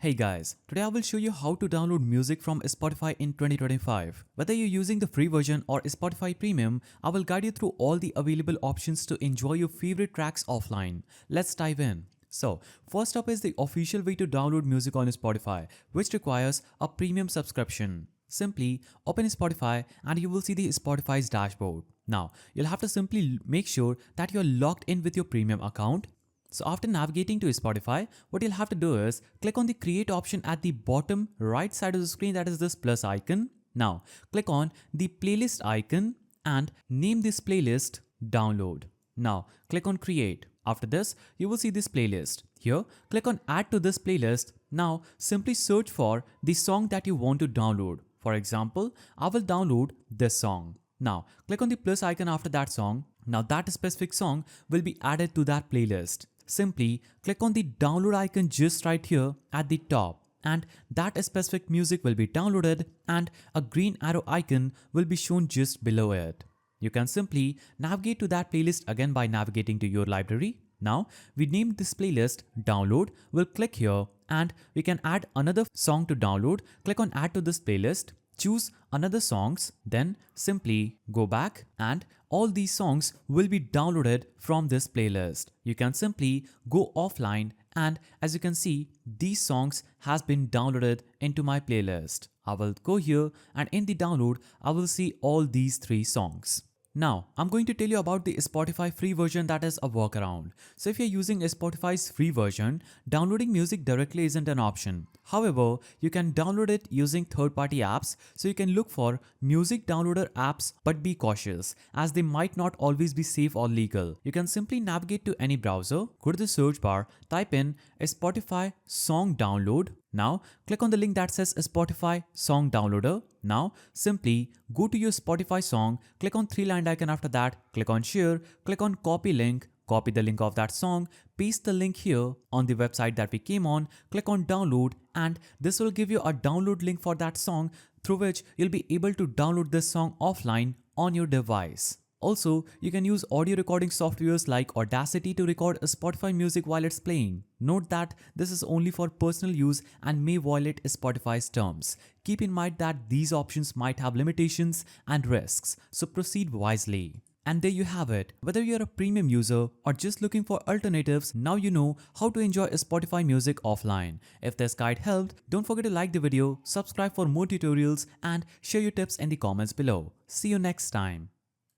Hey guys, today I will show you how to download music from Spotify in 2025. Whether you're using the free version or Spotify Premium, I will guide you through all the available options to enjoy your favorite tracks offline. Let's dive in. So, first up is the official way to download music on Spotify, which requires a premium subscription. Simply open Spotify and you will see the Spotify's dashboard. Now, you'll have to simply make sure that you're logged in with your premium account. So after navigating to Spotify, what you'll have to do is click on the create option at the bottom right side of the screen, that is this plus icon. Now click on the playlist icon and name this playlist download. Now click on create. After this, you will see this playlist. Here, click on add to this playlist. Now simply search for the song that you want to download. For example, I will download this song. Now click on the plus icon after that song. Now that specific song will be added to that playlist. Simply click on the download icon just right here at the top and that specific music will be downloaded and a green arrow icon will be shown just below it. You can simply navigate to that playlist again by navigating to your library. Now we named this playlist download. We'll click here and we can add another song to download. Click on add to this playlist. Choose another songs, then simply go back and all these songs will be downloaded from this playlist. You can simply go offline and as you can see, these songs has been downloaded into my playlist. I will go here and in the download, I will see all these 3 songs. Now, I'm going to tell you about the Spotify free version that is a workaround. So if you're using Spotify's free version, downloading music directly isn't an option. However, you can download it using third-party apps, so you can look for music downloader apps but be cautious as they might not always be safe or legal. You can simply navigate to any browser, go to the search bar, type in Spotify song download. Now click on the link that says Spotify song downloader. Now simply go to your Spotify song, click on 3-line icon after that, click on share, click on copy link, copy the link of that song, paste the link here on the website that we came on, click on download and this will give you a download link for that song through which you'll be able to download this song offline on your device. Also, you can use audio recording softwares like Audacity to record a Spotify music while it's playing. Note that this is only for personal use and may violate Spotify's terms. Keep in mind that these options might have limitations and risks, so proceed wisely. And there you have it. Whether you're a premium user or just looking for alternatives, now you know how to enjoy Spotify music offline. If this guide helped, don't forget to like the video, subscribe for more tutorials and share your tips in the comments below. See you next time.